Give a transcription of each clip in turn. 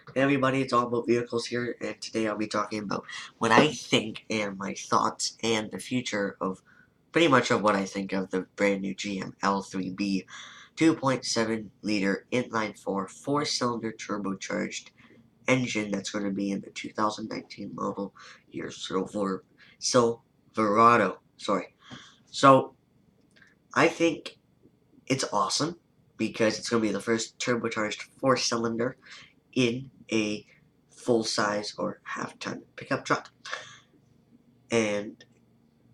Hey everybody, it's all about vehicles here, and today I'll be talking about what I think and my thoughts and the future of pretty much of what I think of the brand new GM L3B 2.7 liter inline four-cylinder turbocharged engine that's going to be in the 2019 model year Silverado. So I think it's awesome because it's going to be the first turbocharged four-cylinder in a full-size or half-ton pickup truck. And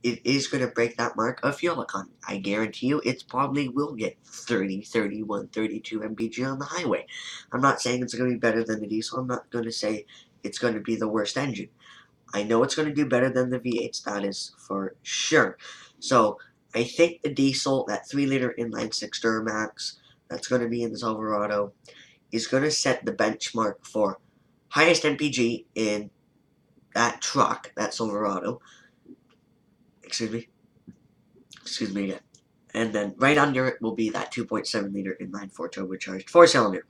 it is going to break that mark of fuel economy. I guarantee you it probably will get 30, 31, 32 mpg on the highway. I'm not saying it's going to be better than the diesel. I'm not going to say it's going to be the worst engine. I know it's going to do better than the V8s, that is for sure. So I think the diesel, that 3-liter inline-six Duramax that's going to be in the Silverado, is going to set the benchmark for highest MPG in that truck, that Silverado. Excuse me again. And then right under it will be that 2.7 liter inline four turbocharged four-cylinder.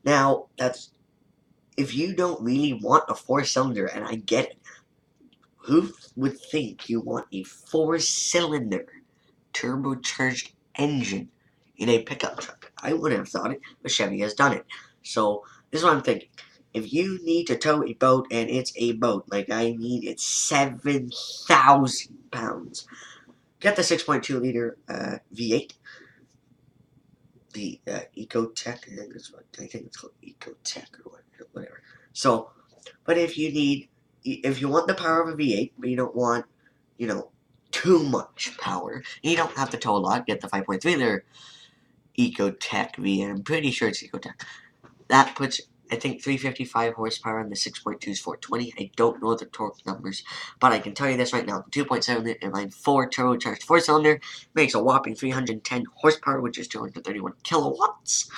Now, that's if you don't really want a four-cylinder, and I get it, who would think you want a four-cylinder turbocharged engine in a pickup truck? I wouldn't have thought it, but Chevy has done it. So this is what I'm thinking. If you need to tow a boat, and it's a boat, like I mean it's 7,000 pounds, get the 6.2 liter V8, the Ecotech. I think it's called Ecotech or whatever. So, but if you want the power of a V8, but you don't want, too much power, you don't have to tow a lot, get the 5.3 liter Ecotech V8. I'm pretty sure it's Ecotech. That puts, I think, 355 horsepower, and the 6.2 is 420. I don't know the torque numbers, but I can tell you this right now. The 2.7 liter inline 4 turbocharged four-cylinder makes a whopping 310 horsepower, which is 231 kilowatts,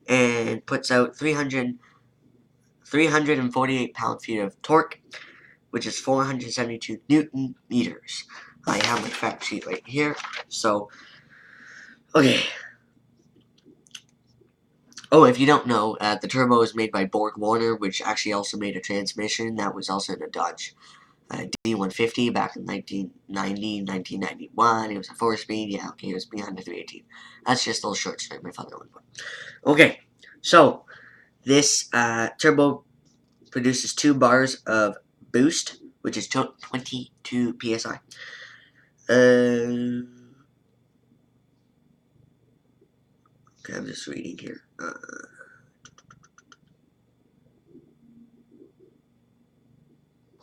and puts out 348 pound-feet of torque, which is 472 newton meters. I have my fact sheet right here. So, okay. Oh, if you don't know, the turbo is made by Borg Warner, which actually also made a transmission that was also in a Dodge D150 back in 1990, 1991. It was a 4-speed. Yeah, okay, it was behind the 318. That's just a little short story my father would put. Okay, so this turbo produces 2 bars of boost, which is 22 psi. Okay, I'm just reading here.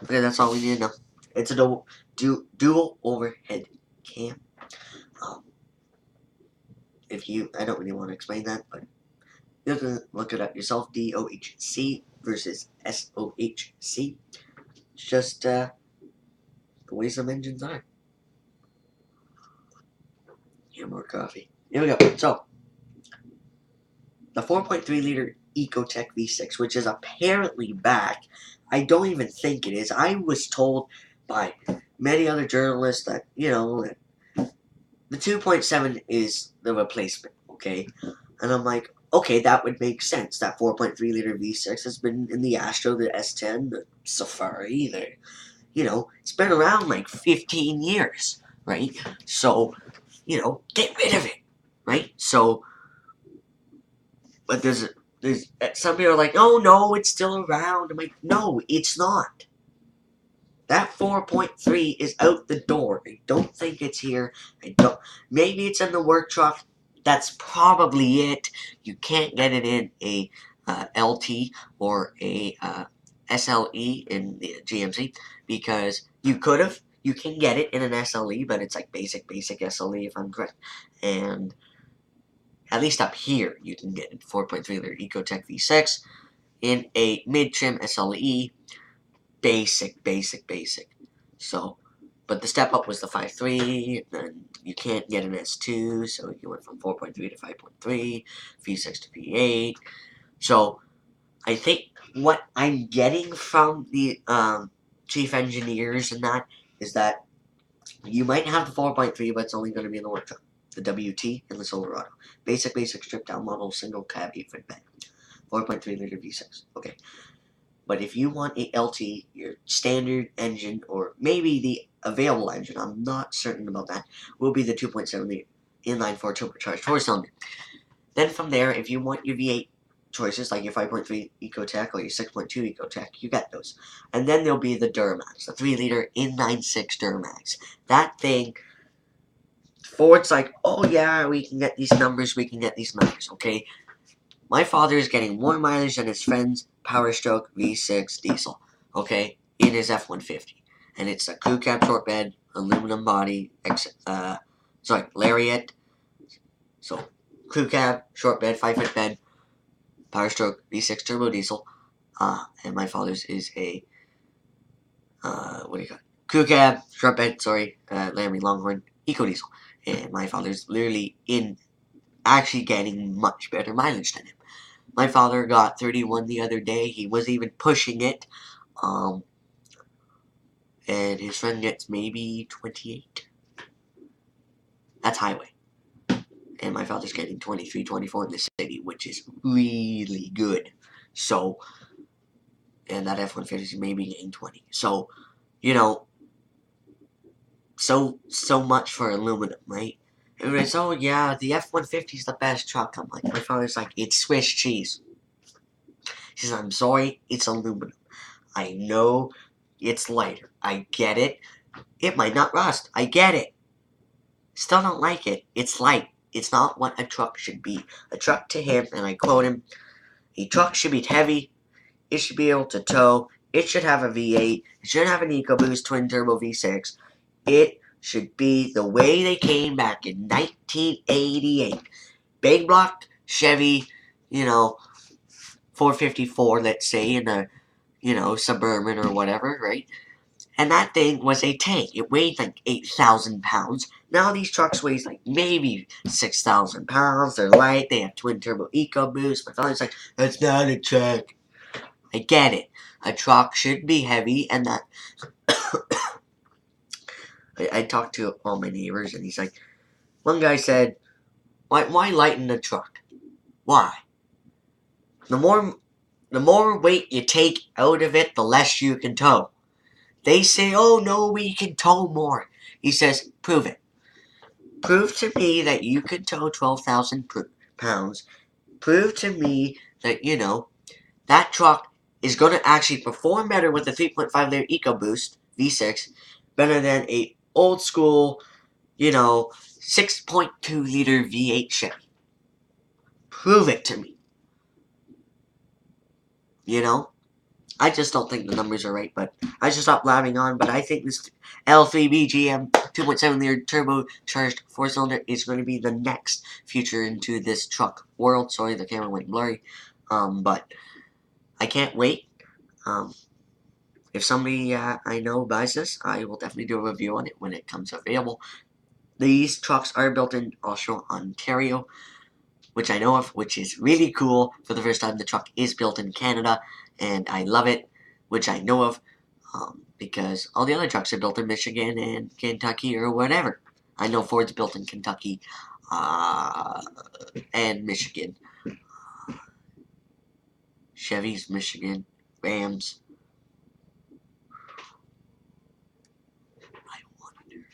Okay, that's all we need to know. It's a dual overhead cam. I don't really want to explain that, but you can look it up yourself. DOHC versus SOHC. It's just the way some engines are. Here, more coffee. Here we go. So, the 4.3 liter Ecotech V6, which is apparently back. I don't even think it is. I was told by many other journalists that, the 2.7 is the replacement, okay? And I'm like, okay, that would make sense. That 4.3 liter V6 has been in the Astro, the S10, the Safari, it's been around like 15 years, right? So, get rid of it, right? So, but there's some people are like, oh no, it's still around. I'm like, no, it's not. That 4.3 is out the door. I don't think it's here. Maybe it's in the work truck. That's probably it. You can't get it in a LT or a SLE in the GMC because you could have. You can get it in an SLE, but it's like basic SLE if I'm correct. And at least up here, you can get a 4.3 liter Ecotech V6 in a mid-trim SLE. Basic. So, but the step up was the 5.3, and you can't get an S2, so you went from 4.3 to 5.3, V6 to V8. So, I think what I'm getting from the chief engineers and that is that you might have the 4.3, but it's only going to be in the workshop. The WT and the Silverado. Basic stripped down model, single cab, 8-foot bed. 4.3 liter V6. Okay. But if you want a LT, your standard engine, or maybe the available engine, I'm not certain about that, will be the 2.7 liter inline 4 turbocharged 4-cylinder. Then from there, if you want your V8 choices, like your 5.3 Ecotech or your 6.2 Ecotech, you get those. And then there'll be the Duramax, the 3 liter inline 6 Duramax. That thing, Ford's like, oh yeah, we can get these numbers, okay? My father is getting more mileage than his friend's Power Stroke V6 diesel, okay, in his F-150. And it's a crew cab short bed, aluminum body, lariat. So, crew cab, short bed, 5-foot bed, Power Stroke V6 turbo diesel. And my father's is a, crew cab, short bed, Laramie Longhorn Eco Diesel. And my father's literally actually getting much better mileage than him. My father got 31 the other day. He was even pushing it. And his friend gets maybe 28. That's highway. And my father's getting 23, 24 in the city, which is really good. So, and that F-150 is maybe getting 20. So, so much for aluminum, right? Everybody's, oh yeah, the F-150 is the best truck. I'm like, my father's like, it's Swiss cheese. He says, I'm sorry, it's aluminum. I know it's lighter. I get it. It might not rust. I get it. Still don't like it. It's light. It's not what a truck should be. A truck to him, and I quote him, a truck should be heavy. It should be able to tow. It should have a V8. It should have an EcoBoost twin turbo V6. It should be the way they came back in 1988. Big block Chevy, 454, let's say, in a, Suburban or whatever, right? And that thing was a tank. It weighed like 8,000 pounds. Now these trucks weigh like maybe 6,000 pounds. They're light. They have twin turbo EcoBoost. My father's like, that's not a truck. I get it. A truck should be heavy, and that. I talked to all my neighbors, and he's like, one guy said, why lighten the truck? Why? The more weight you take out of it, the less you can tow. They say, oh no, we can tow more. He says, prove it. Prove to me that you can tow 12,000 pounds. Prove to me that, that truck is going to actually perform better with the 3.5 liter EcoBoost V6 better than a old school, 6.2 liter V8 Chevy. Prove it to me. I just don't think the numbers are right, but I should stop blabbing on. But I think this L3B GM 2.7 liter turbocharged 4-cylinder is going to be the next future into this truck world. Sorry, the camera went blurry. But I can't wait. If somebody I know buys this, I will definitely do a review on it when it comes available. These trucks are built in Oshawa, Ontario, which I know of, which is really cool. For the first time, the truck is built in Canada, and I love it, which I know of, because all the other trucks are built in Michigan and Kentucky or whatever. I know Ford's built in Kentucky and Michigan. Chevy's Michigan. Rams. I wonder.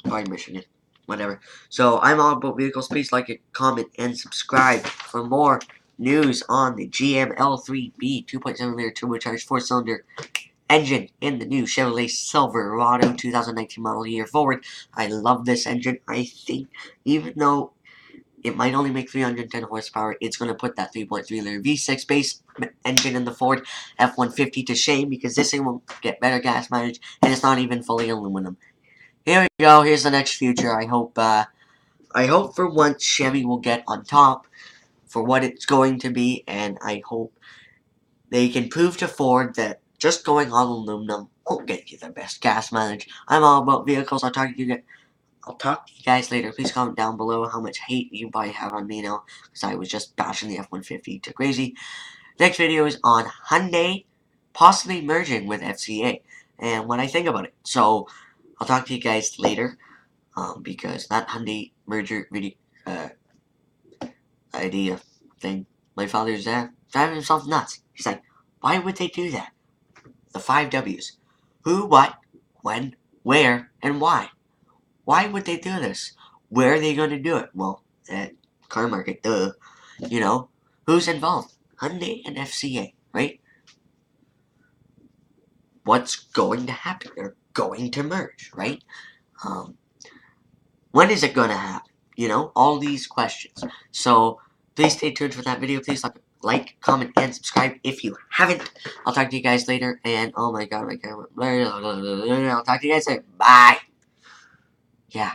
Probably Michigan. Whatever. So, I'm all about vehicles. Please like it, comment, and subscribe for more news on the GM L3B 2.7 liter turbocharged 4-cylinder engine in the new Chevrolet Silverado 2019 model year forward. I love this engine. I think even though it might only make 310 horsepower, it's going to put that 3.3 liter V6 base engine in the Ford F-150 to shame, because this thing will get better gas mileage, and it's not even fully aluminum. Here we go. Here's the next future. I hope for once Chevy will get on top for what it's going to be, and I hope they can prove to Ford that just going on aluminum won't get you the best gas mileage. I'm all about vehicles. I'll talk to you guys later. Please comment down below how much hate you probably have on me now, because I was just bashing the F-150 to crazy. Next video is on Hyundai possibly merging with FCA and what I think about it. So I'll talk to you guys later, because that Hyundai merger video, idea thing. My father's driving himself nuts. He's like, why would they do that? The 5 W's. Who, what, when, where, and why. Why would they do this? Where are they going to do it? Well, at car market, duh. You know, who's involved? Hyundai and FCA, right? What's going to happen? They're going to merge, right? When is it going to happen? You know, all these questions. So please stay tuned for that video. Please like, comment, and subscribe if you haven't. I'll talk to you guys later. And oh my god, my camera. I'll talk to you guys later. Bye. Yeah.